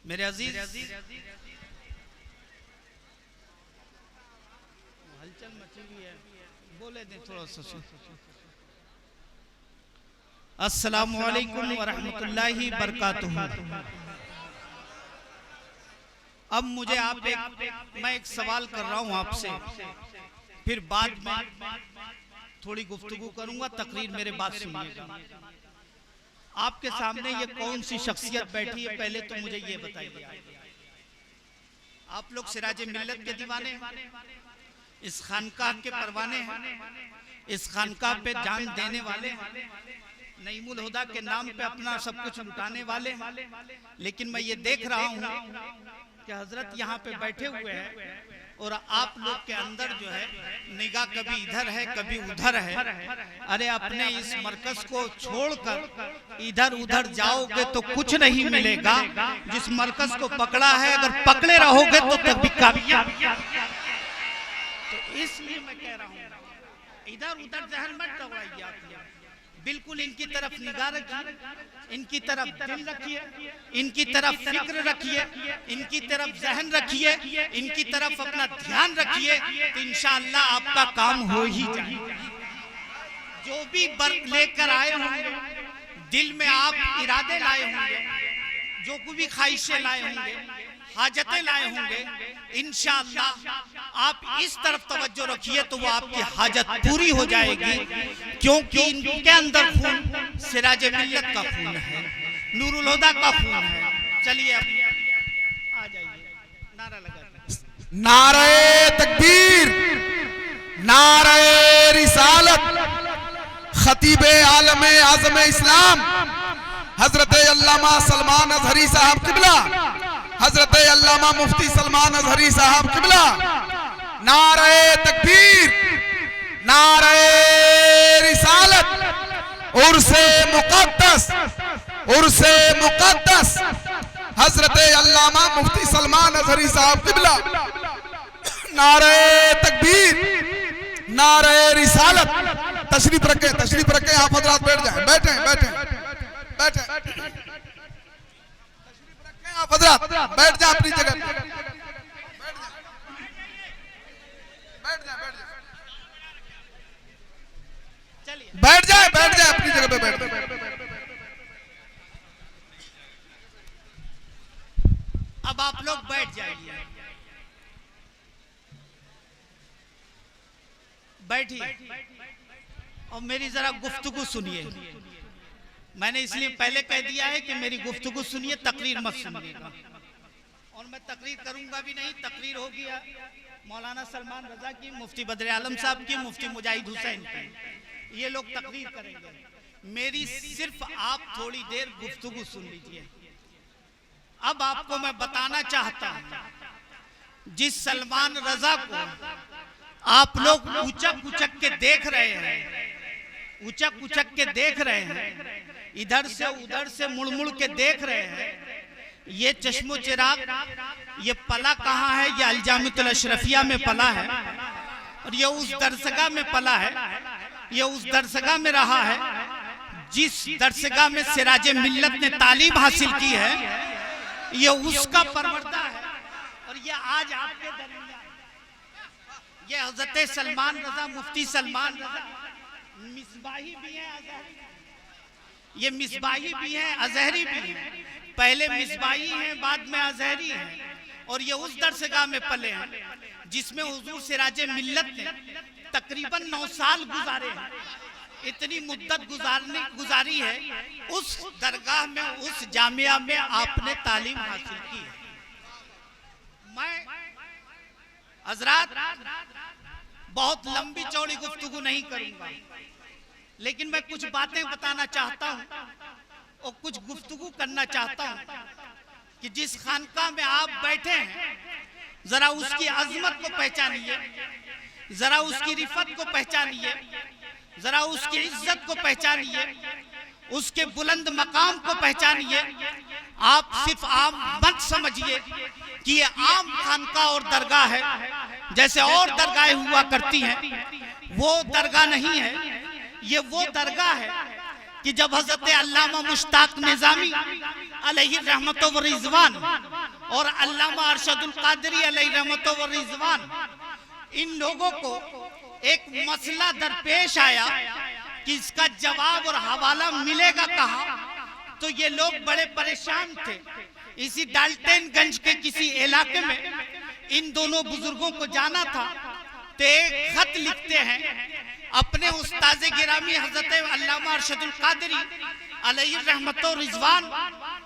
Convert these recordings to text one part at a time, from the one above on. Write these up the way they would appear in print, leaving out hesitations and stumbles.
मेरे अजीज हलचल मची हुई है, बोले दें थोड़ा सा। अस्सलामु अलैकुम व रहमतुल्लाहि बरकातुहू। अब मुझे मैं एक सवाल कर रहा हूँ आपसे, फिर बाद में थोड़ी गुफ्तगू करूंगा, तकरीर मेरे बात सुनिएगा। आपके सामने ये कौन सी शख्सियत बैठी है, पहले तो मुझे ये बताइए। आप लोग सिराज मिल्लत के दीवाने हैं, इस खानकाह के परवाने हैं, इस खानकाह पे जान देने वाले, नईमुल हुदा के नाम पे अपना सब कुछ लुटाने वाले। लेकिन मैं ये देख रहा हूँ कि हजरत यहाँ पे बैठे हुए हैं और आप लोग के अंदर जो है निगाह कभी इधर है कभी उधर है। अरे अपने इस मरकज को छोड़कर इधर उधर जाओगे तो कुछ नहीं मिलेगा। जिस मरकज को पकड़ा है अगर पकड़े रहोगे तो तभी कामयाब। तो इसलिए मैं कह रहा हूँ इधर उधर जहन मत दौड़ाइए आप, बिल्कुल इनकी तरफ निगाह रखिए, इनकी तरफ दिल रखिए, इनकी तरफ फिक्र रखिए, इनकी तरफ जहन रखिए, इनकी तरफ अपना ध्यान रखिए, तो इंशाअल्लाह आपका काम हो ही जाएगा। जो भी बर्क लेकर आए होंगे, दिल में आप इरादे लाए होंगे, जो भी ख्वाहिशें लाए होंगे, हाजतें लाए होंगे, इंशाअल्लाह आप इस तरफ तवज्जो रखिए तो वो आपकी हाजत पूरी हो जाएगी। क्योंकि इनके अंदर खून सिराज मिल्लत का खून है, नूरुल हुदा का खून है। चलिए अब आ जाइए, नारा लगा। नारे तकबीर, नारे रिसालत, खतीबे आलमे आज़म इस्लाम हजरत अल्लामा सलमान अजहरी साहब किबला, हजरत अल्लामा मुफ्ती सलमान अजहरी साहब किबला। नारे तकबीर, नारे रिसालत, उर्से मुक़द्दस हजरत अल्लामा मुफ्ती सलमान अजहरी साहब किबला। नारे तकबीर, नारे रिसालत। तशरीफ रखें आप हजरात, बैठ जाएं, बैठे आप हजरात, बैठ जाए अपनी जगह, बैठ जाए अपनी जगह पे, बैठ जाए। अब आप लोग बैठ जाइए, बैठिए और मेरी जरा गुफ्तगू सुनिए। मैंने इसलिए पहले कह दिया है कि मेरी गुफ्तगू सुनिए, तकरीर मत सुनिएगा। और मैं तकरीर करूंगा भी नहीं, तकरीर होगी मौलाना सलमान रजा की, मुफ्ती बदर आलम साहब की, मुफ्ती मुजाहिद हुसैन की, ये लोग तकरीर करेंगे। मेरी सिर्फ आप थोड़ी देर गुफ्तगू सुन लीजिए। अब आपको मैं बताना चाहता हूं, जिस सलमान रजा को आप लोग उचक के देख रहे हैं, उचक के देख रहे हैं, इधर से उधर से मुड़ के देख रहे हैं, ये चश्मो चिराग ये पला कहाँ है? ये अलजामितुल अशरफिया में पला है और ये उस दरसगाह में पला है, ये उस दरसगाह में रहा है जिस दरसगाह में सिराज मिल्लत ने तालीम हासिल की है। ये उसका परवरदा है और ये आज आपके दरमियान ये हजरत सलमान रजा, मुफ्ती सलमान रजा मिसबाही भी हैं, ये मिसबाही भी हैं, अजहरी भी हैं। पहले मिसबाही हैं, बाद में अजहरी हैं। और ये उस दरसगाह में पले हैं जिसमें हुजूर सिराज मिल्लत ने तकरीबन 9 साल गुजारे हैं। इतनी मुद्दत गुजारी है उस दरगाह में, उस जामिया में आपने तालीम हासिल की है। मैं हजरात बहुत लंबी चौड़ी गुफ्तगू नहीं करूंगा, लेकिन मैं कुछ बातें बताना चाहता हूं और कुछ गुफ्तगू करना चाहता हूं कि जिस खानकाह में आप बैठे हैं, जरा उसकी अजमत को पहचानिए, जरा उसकी रिफत को पहचानिए, जरा उसकी इज्जत को पहचानिए, उसके बुलंद मकाम को पहचानिए। आप सिर्फ आम मत समझिए कि ये आम खानकाह और दरगाह है, जैसे और दरगाहें हुआ करती हैं, वो दरगाह नहीं है। ये वो दरगाह है कि जब हजरत अल्लामा मुश्ताक निजामी अलैहि रहमत व रिजवान और अल्लामा अरशदुल कादरी अलैहि रहमत व रिजवान, इन लोगों को एक मसला दरपेश आया कि इसका जवाब और हवाला मिलेगा कहाँ, तो ये लोग बड़े परेशान थे। इसी डाल्टनगंज के किसी इलाके में इन दोनों बुजुर्गों को जाना था, तो एक खत लिखते हैं अपने उस्ताद गिरामी हजरत अल्लामा अरशदुल कादरी अलैहि रहमत व रिजवान,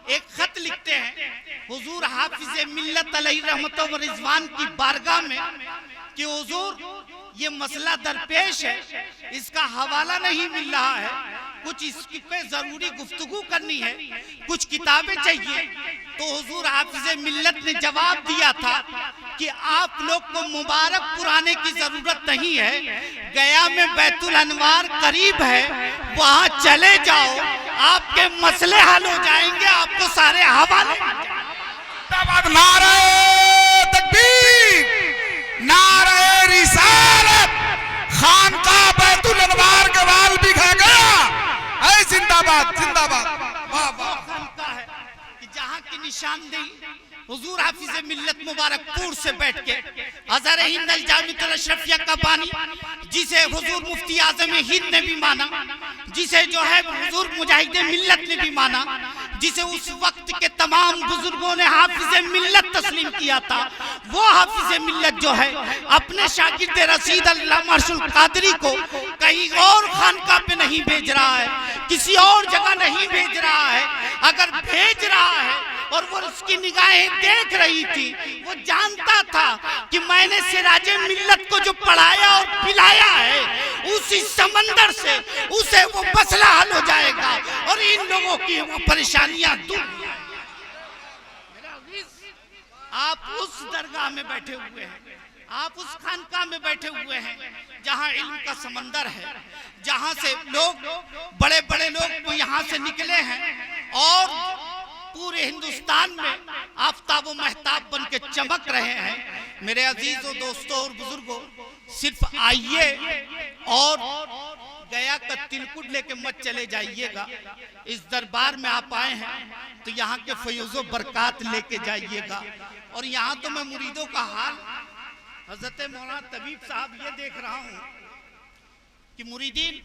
एक खत लिखते हैं हुजूर हाफिज मिल्लत अलैहि रहमत व रिजवान की बारगाह में कि हुजूर ये मसला दरपेश है, इसका हवाला नहीं मिल रहा है, कुछ इसकी पे जरूरी गुफ्तगू करनी है, कुछ किताबें चाहिए। तो हुजूर हाफिज मिल्लत ने जवाब दिया था कि आप लोग को मुबारक पुराने की जरूरत नहीं है, गया में बैतुल अनवार करीब है, वहां चले जाओ, आपके मसले हल हो जाएंगे, आपको सारे हवाले। नारे तकबीर, नारे रिसालत, खानकाह बैतुल अनवार के वाल भी खा गया। ऐ जिंदाबाद जिंदाबाद। वाह वाह। खानकाह है कि जहाँ की निशानदेही हुजूर हाफिज मिल्लत मुबारकपुर से बैठ के हज़ार हिंद अल जामिअतुल अशरफिया का बानी, जिसे हुजूर मुफ्ती आज़म हिंद ने भी माना, जिसे जो है हुजूर मुजाहिद मिल्लत ने भी माना, जिसे उस वक्त के तमाम बुजुर्गों ने हाफिज मिल्लत तस्लीम किया था, वो हाफिज मिल्लत जो है अपने शागिर्द रशीद अल्लामा अरशदुल कादरी को कहीं और खानकाह पे नहीं भेज रहा है, किसी और जगह नहीं भेज रहा है। अगर भेज रहा है और वो उसकी निगाहें देख रही थी, वो जानता था कि मैंने सिराजे मिल्लत को जो पढ़ाया और पिलाया है, उसी समंदर से उसे वो मसला हल हो जाएगा और इन लोगों की वो परेशानियां दूर। आप उस दरगाह में बैठे हुए हैं, आप उस खानकाह में बैठे हुए हैं जहां इल्म का समंदर है, जहां से लोग बड़े बड़े लोग यहाँ से निकले हैं और पूरे हिंदुस्तान में आफताब व महताब बन के चमक रहे हैं। मेरे अजीजों, दोस्तों और बुजुर्गों, सिर्फ आइए और गया का तिलकुट लेके मत चले जाइएगा। इस दरबार में आप आए हैं तो यहाँ के फैज़ो बरकत लेके जाइएगा। और यहाँ तो मैं मुरीदों का हाल हजरत मौलाना तबीब साहब ये देख रहा हूँ कि मुरीदीन,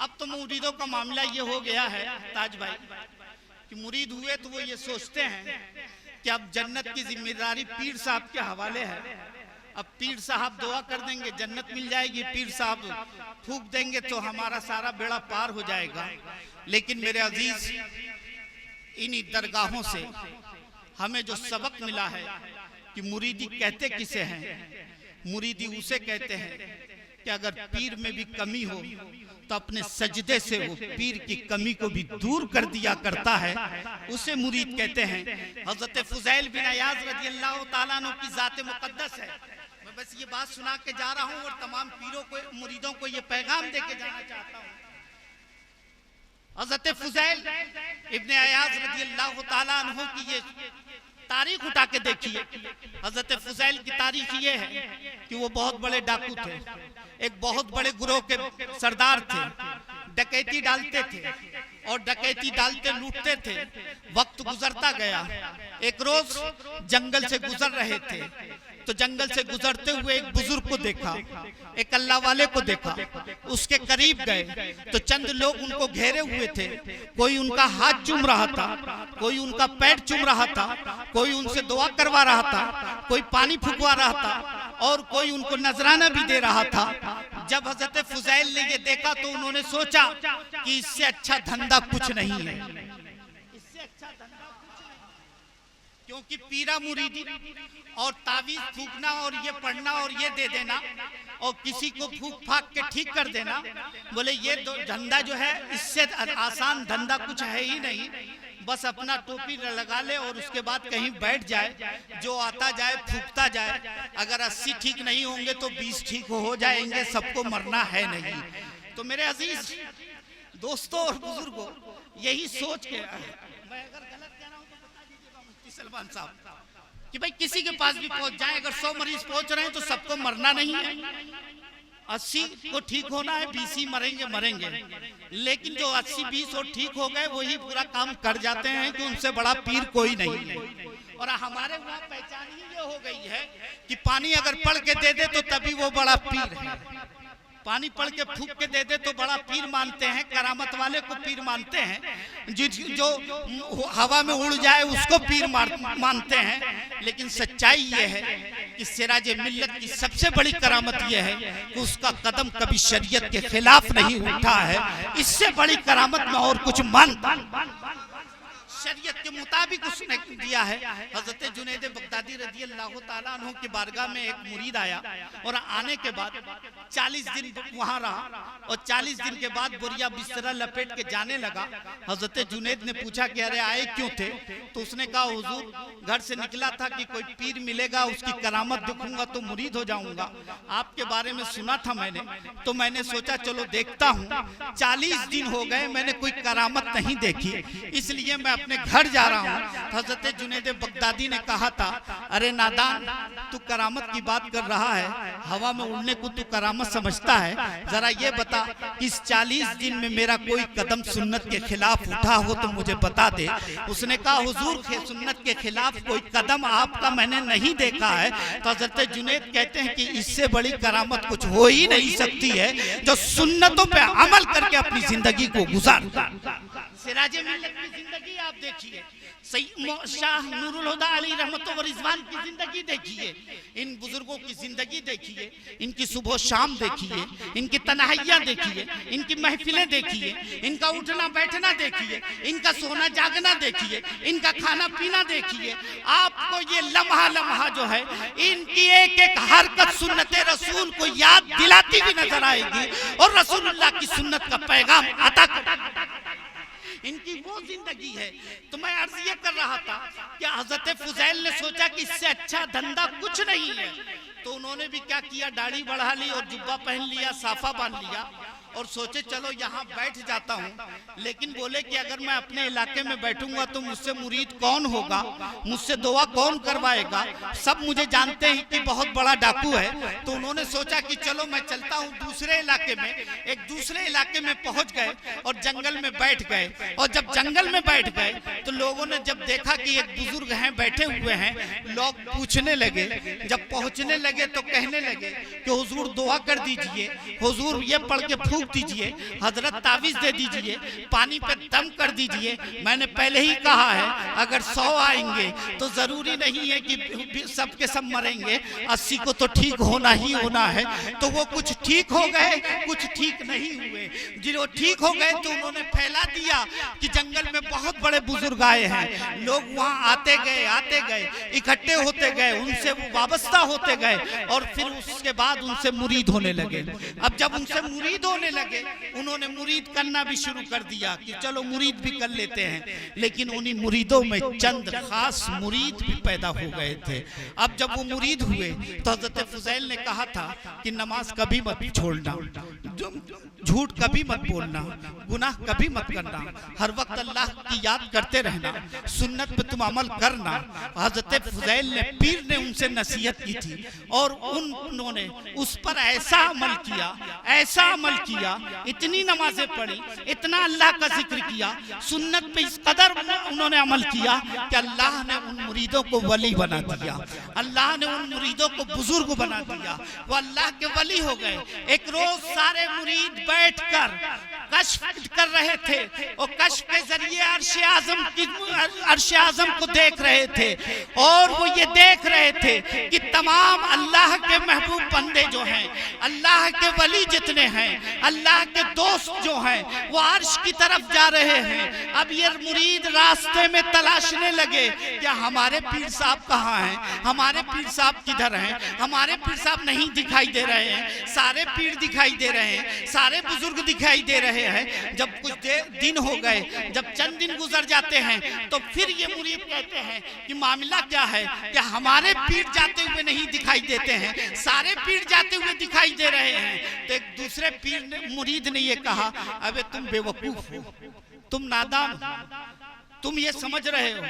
अब तो मुरीदों का मामला ये हो गया है ताज भाई कि मुरीद हुए तो वो ये सोचते हैं कि अब जन्नत की जिम्मेदारी पीर साहब के हवाले है। अब पीर साहब दुआ कर देंगे जन्नत मिल जाएगी, पीर साहब फूंक देंगे तो हमारा सारा बेड़ा पार हो जाएगा। लेकिन मेरे अजीज, इन्हीं दरगाहों से हमें जो सबक मिला है कि मुरीदी कहते किसे हैं, मुरीदी उसे कहते हैं कि अगर पीर में भी कमी हो तो अपने सजदे से वो पीर की कमी को भी दूर कर दिया करता है, उसे मुरीद कहते हैं। हजरत फुज़ैल बिन अयाज़ रज़ियल्लाहु ताला अन्हु की ज़ात मुक़द्दस है। मैं बस ये बात सुना के जा रहा हूँ और तमाम पीरों को, मुरीदों को ये पैगाम दे के जाना चाहता हूँ। हजरत फुज़ैल इब्न अयाज़ रज़ियल्लाहु ताला अन्हु की ये तारीख उठा के देखिए। हजरत फुज़ैल की तारीख ये है कि वो बहुत बड़े डाकू थे, एक बहुत बड़े गुरोह के सरदार थे, डकैती डालते थे और डकैती डालते लूटते थे। वक्त गुजरता गया, एक रोज जंगल से गुजर रहे थे तो जंगल से गुजरते हुए एक बुजुर्ग को देखा, एक अल्लाह वाले को देखा, उसके करीब गए तो चंद लोग उनको घेरे हुए थे। कोई उनका हाथ चूम रहा था, कोई उनका पैर चूम रहा था, कोई उनसे दुआ करवा रहा था, कोई पानी फुकवा रहा था और कोई उनको नजराना भी दे रहा था। जब हजरत फुज़ैल ने ये देखा तो उन्होंने सोचा कि इससे अच्छा धंधा कुछ नहीं है, इससे अच्छा धंधा कुछ नहीं, क्योंकि पीरा मुरीदी और तावीज फूकना और ये पढ़ना और ये दे देना और किसी को फूक फाक के ठीक कर देना, बोले ये धंधा जो है इससे आसान धंधा कुछ है ही नहीं। बस अपना टोपी लगा ले और उसके बाद कहीं बैठ जाए, जो आता जाए फूकता जाए। अगर 80 ठीक नहीं होंगे तो 20 ठीक हो जाएंगे, सबको मरना है नहीं। तो मेरे अजीज दोस्तों और बुजुर्गों, यही सोच के, मैं अगर गलत कह रहा हूं तो बता दीजिएगा मुफ्ती सलमान साहब, कि भाई किसी के पास भी पहुंच जाए, अगर 100 मरीज पहुंच रहे हैं तो सबको मरना नहीं है। 80 को ठीक होना है, 20 ही मरेंगे। लेकिन जो 80-20 और ठीक हो गए वही पूरा काम कर जाते हैं कि उनसे बड़ा पीर कोई नहीं है। और हमारे वहाँ पहचान ही ये हो गई है कि पानी अगर पढ़ के दे दे तो तभी वो बड़ा पीर है। पानी पढ़ के फूक के दे दे तो बड़ा पीर मानते हैं, करामत वाले को पीर मानते हैं, जो हवा में उड़ जाए उसको पीर मानते हैं। लेकिन सच्चाई ये है कि सिराज मिल्लत की सबसे बड़ी करामत ये है कि उसका कदम कभी शरीयत के खिलाफ नहीं उठा है। इससे बड़ी करामत में और कुछ शरीयत के मुताबिक उसने दिया है। हजरत जुनैद बगदादी रज़ी अल्लाह ताला अन्हु की बारगाह में एक मुरीद आया और आने के बाद 40 दिन वहां रहा और 40 दिन के बाद बोरिया बिस्तरा लपेट के जाने लगा। हजरत जुनैद ने पूछा कि अरे आए क्यों थे? तो उसने कहा हुजूर घर से निकला था कि कोई पीर मिलेगा, उसकी करामत दिखूंगा तो मुरीद हो जाऊंगा। आपके बारे में सुना था मैंने, तो मैंने सोचा चलो देखता हूँ। 40 दिन हो गए मैंने कोई करामत नहीं देखी, इसलिए मैं अपने घर जा रहा हूँ। हजरत जुनैद बगदादी ने कहा था अरे नादान, तू करामत की बात कर रहा है, हवा में उड़ने को तू करामत समझता है? जरा ये बता कि इस 40 दिन में मेरा कोई कदम सुन्नत के खिलाफ उठा हो तो मुझे बता दे। उसने कहा हुजूर सुन्नत के खिलाफ कोई कदम आपका मैंने नहीं देखा है। तो हजरत जुनैद कहते हैं कि इससे बड़ी करामत कुछ हो ही नहीं सकती है जो सुन्नतों पे अमल करके अपनी जिंदगी को गुजार। सिराजे मिल्लत की जिंदगी आप देखिए, शाह नूरुल हुदा अली रहमत व रिजवान की जिंदगी देखिए, इन बुजुर्गों की जिंदगी देखिए, इनकी सुबह शाम देखिए, इनकी तन्हाइयाँ देखिए, इनकी महफिलें देखिए, इनका उठना बैठना देखिए, इनका सोना जागना देखिए, इनका खाना पीना देखिए। आपको ये लम्हा लम्हा जो है इनकी एक एक हरकत सुन्नते रसूल को याद दिलाती हुई नजर आएगी और रसूलुल्लाह की सुन्नत का पैगाम अता इनकी वो जिंदगी है। तो मैं अर्ज ये कर रहा था कि हजरत फुजैल ने सोचा कि इससे अच्छा धंधा कुछ नहीं है, तो उन्होंने भी क्या किया, दाढ़ी बढ़ा ली और जुब्बा पहन लिया, साफा बांध लिया और सोचे चलो यहाँ बैठ जाता हूँ। लेकिन बोले कि अगर मैं अपने इलाके में बैठूंगा तो मुझसे मुरीद कौन होगा, मुझसे दुआ कौन करवाएगा? सब मुझे जानते हैं कि बहुत बड़ा डाकू है। तो उन्होंने सोचा कि चलो मैं चलता हूँ दूसरे इलाके में। एक दूसरे इलाके में पहुंच गए और जंगल में बैठ गए। और जब जंगल में बैठ गए तो लोगों ने जब देखा कि एक बुजुर्ग हैं बैठे हुए हैं, लोग पूछने लगे। जब पहुंचने लगे तो कहने लगे कि हुजूर दुआ कर दीजिए, हुजूर ये पढ़ के फूक दीजिए, हजरत तावीज दे दीजिए, पानी पे दम कर दीजिए। मैंने पहले ही कहा है अगर 100 आएंगे तो जरूरी नहीं है कि सब के सब मरेंगे, 80 को तो ठीक होना ही होना है। तो वो कुछ ठीक हो गए, कुछ ठीक नहीं हुए। जो ठीक हो गए तो उन्होंने फैला दिया कि जंगल में बहुत बड़े बुजुर्ग आए हैं। लोग वहाँ आते गए, इकट्ठे होते गए, उनसे वो वाबस्ता होते गए और फिर उसके बाद उनसे मुरीद होने लगे। अब जब उनसे मुरीद होने लगे उन्होंने मुरीद करना भी शुरू कर दिया कि चलो मुरीद भी कर लेते हैं। लेकिन उन्हीं मुरीदों में चंद खास मुरीद भी पैदा हो गए थे। अब जब वो मुरीद हुए तो हजरत फुजैल ने कहा था कि नमाज कभी मत छोड़ना, झूठ कभी मत बोलना, गुनाह कभी मत करना, हर वक्त अल्लाह की याद करते रहना, सुन्नत पे तुम अमल करना। हजरत फुजैल ने पीर ने उनसे नसीहत की थी और उन्होंने उस पर ऐसा अमल किया, इतनी नमाजें पढ़ी, इतना अल्लाह का जिक्र किया, सुन्नत पे इस कदर उन्होंने अमल किया कि अल्लाह ने उन मुरीदों को वली बना दिया, अल्लाह ने उन मुरीदों को बुजुर्ग बना दिया, वो अल्लाह के वली हो गए। एक रोज सारे मुरीद बैठकर कश्फ कर रहे थे और कश्फ के जरिए अर्श आज़म को देख रहे थे और वो ये देख रहे थे कि तमाम अल्लाह के महबूब बंदे जो हैं, अल्लाह के वली जितने हैं, अल्लाह के दोस्त जो हैं, वो अर्श की तरफ जा रहे हैं। अब ये मुरीद रास्ते में तलाशने लगे क्या हमारे पीर साहब कहाँ हैं, हमारे पीर साहब किधर हैं, हमारे पीर साहब नहीं दिखाई दे रहे हैं, सारे पीर दिखाई दे रहे हैं, सारे बुजुर्ग दिखाई दे रहे हैं। जब कुछ दिन हो गए, जब चंद दिन गुजर जाते हैं तो फिर ये मुरीद कहते हैं कि मामला क्या है, क्या हमारे पीर जाते हुए नहीं दिखाई देते हैं, सारे पीर जाते हुए दिखाई दे रहे हैं। तो एक दूसरे पीर ने, मुरीद ने ये कहा अबे तुम बेवकूफ हो, तुम नादान हो, तुम ये समझ रहे हो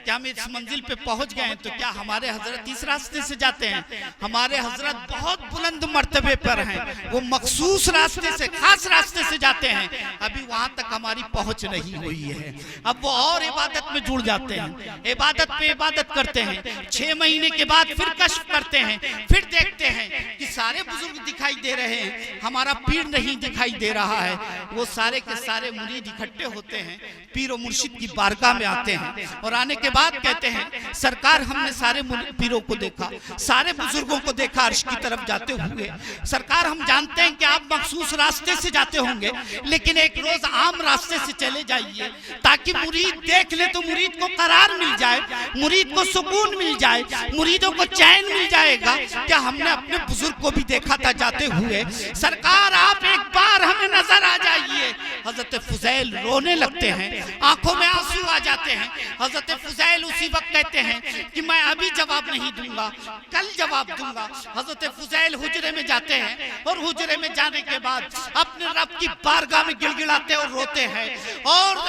क्या हम इस मंजिल पे पहुंच गए हैं? तो क्या हमारे हजरत इस रास्ते से जाते हैं? हमारे हजरत बहुत बुलंद मर्तबे पर हैं, वो मखसूस रास्ते से, खास रास्ते से जाते हैं। अभी वहां तक हमारी पहुंच नहीं हुई है। अब वो और इबादत में जुड़ जाते हैं, इबादत पे इबादत करते हैं। 6 महीने के बाद फिर कश्फ करते हैं, फिर देखते हैं कि सारे बुजुर्ग दिखाई दे रहे हैं, हमारा पीर नहीं दिखाई दे रहा है। वो सारे के सारे मुरीद इकट्ठे होते हैं, पीर और मुर्शिद की बारगाह में आते हैं और आने के बाद कहते हैं सरकार हमने सारे पीरों को देखा, सारे बुजुर्गों को देखा अर्श की तरफ जाते हुए। सरकार हम जानते हैं कि आप मखसूस रास्ते से जाते होंगे, लेकिन एक रोज आम रास्ते से चले जाइए ताकि मुरीद देख ले तो मुरीद को करार मिल जाए, मुरीद को सुकून मिल जाए, मुरीदों को चैन मिल जाएगा। क्या हमने अपने बुजुर्ग को भी देखा था जाते हुए? सरकार आप एक बार हमें नजर आ जाइए। हजरत फुजैल रोने लगते हैं, आंखों में आंसू आ जाते हैं। हजरत फुजैल उसी वक्त कहते हैं कि मैं अभी जवाब नहीं दूंगा, कल जवाब दूंगा। हजरत फुजैल हुजरे में जाते हैं और हुजरे में जाने के बाद अपने रब की बारगाह में गिड़गिड़ाते और रोते हैं और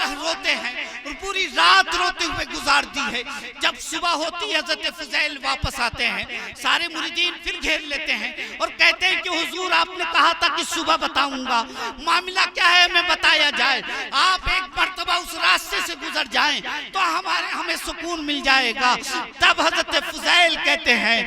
पूरी रात रोते हुए गुजार दी है। जब सुबह होती है हजरत फुजैल वापस आते हैं, सारे मुरीदीन फिर घेर लेते हैं और कहते हैं कि हुजूर आपने कहा था कि सुबह बताऊंगा, मामला क्या है हमें बताया जाए। आप एक मर्तबा उस रास्ते से गुजर जाएं तो हमें सुकून मिल जाएगा। तब हजरत फुजैल कहते हैं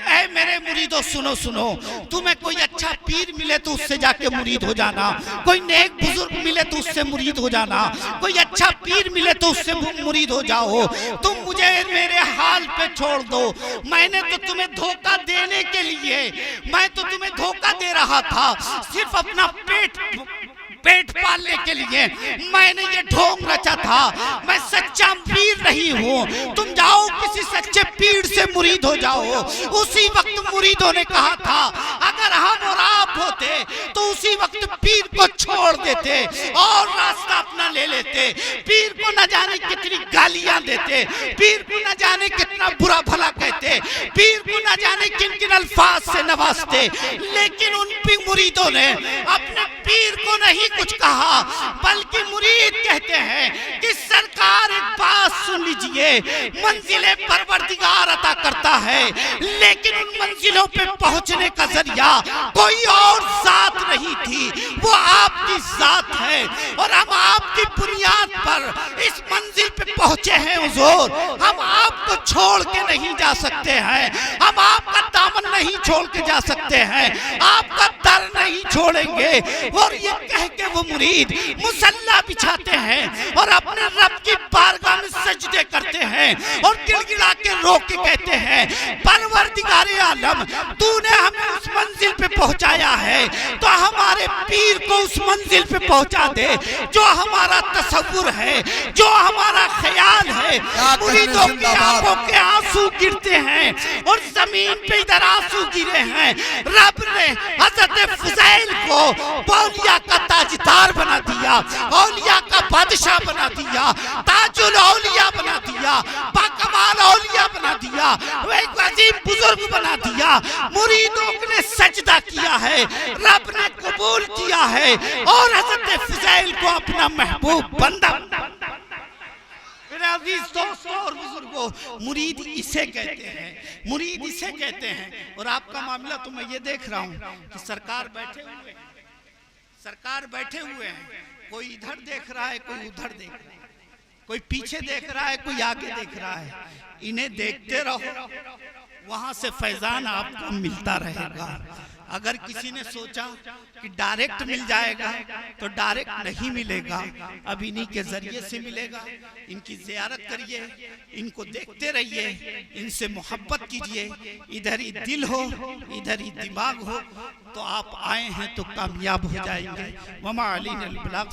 ऐ मेरे मुरीदों सुनो सुनो, तुम्हें कोई अच्छा पीर मिले तो उससे जाके मुरीद हो जाना, कोई नेक बुजुर्ग मिले तो उससे मुरीद हो जाना, कोई अच्छा पीर मिले तो उससे मुरीद हो जाओ। तुम मुझे मेरे हाल पे छोड़ दो। मैंने तो तुम्हें धोखा देने के लिए, मैं तो तुम्हें धोखा दे रहा था, सिर्फ अपना पेट पालने के लिए मैंने ये ढोंग रचा था। मैं सच्चा पीर नहीं हूँ, तुम जाओ किसी सच्चे पीर से मुरीद हो जाओ। उसी वक्त मुरीदों ने कहा था अगर हम और आप होते तो उसी वक्त पीर को छोड़ देते और रास्ता अपना ले लेते। पीर को न जाने कितनी गालियां देते, पीर को न जाने कितना बुरा भला कहते, पीर को न जाने किन किन अल्फाज से नवाजते, लेकिन उन मुरीदों ने अपने पीर को नहीं कुछ कहा, बल्कि मुरीद कहते हैं कि सरकार एक बात सुन लीजिए, मंजिलें परवरदिगार अता करता है, लेकिन उन मंजिलों पे पहुंचने का जरिया कोई और जात नहीं थी, वो आपकी जात है। और हम आपकी बुनियाद पर इस मंजिल पे पहुंचे हैं हुजूर। हम आपको छोड़ के नहीं जा सकते हैं, हम आपका दामन नहीं छोड़ के जा सकते हैं, आपका दर नहीं छोड़ेंगे। और ये कह के वो मुरीद मुसल्ला बिछाते हैं और अपने रब की बारगाह में सजदे करते हैं और गिड़गिड़ा के रो के कहते हैं परवरदिगारे आलम, तूने हमें उस मंजिल पे पहुंचाया है तो हमारे पीर को उस मंजिल पे पहुंचा दे जो हमारा तसव्वुर है, जो हमारा ख्याल है। मुरीदों की आंखों के आंसू गिरते हैं और जमीन पे इधर आंसू गिरे हैं। रब ने हजरत फुजैल को औलिया का ताजदार बना दिया, औलिया का बादशाह बना दिया, ताजुल औलिया बना दिया, बाकमाल औलिया बना दिया, एक अजीम बुजुर्ग बना दिया। मुरीदों ने सजदा किया है, रब ने कबूल किया है और हजरत फुजैल को अपना महबूब बंदा। दोस्तों और बुजुर्गों, मुरीद इसे कहते हैं, मुरीद इसे कहते हैं। और आपका मामला तो मैं ये देख रहा हूँ कि सरकार बैठे हुए हैं, कोई इधर देख रहा है, कोई उधर देख रहा है, कोई पीछे देख रहा है, कोई आगे देख रहा है। इन्हें देखते रहो, वहां से फैजान आपको मिलता रहेगा। अगर किसी ने सोचा कि डायरेक्ट मिल जाएगा तो डायरेक्ट नहीं मिलेगा, अब इन्हीं के जरिए से मिलेगा। इनकी ज़ियारत करिए, इनको देखते रहिए, इनसे मोहब्बत कीजिए। इधर ही दिल हो, इधर ही दिमाग हो, तो आप आए हैं तो कामयाब हो जाएंगे। वमा अलैना अल बलाग।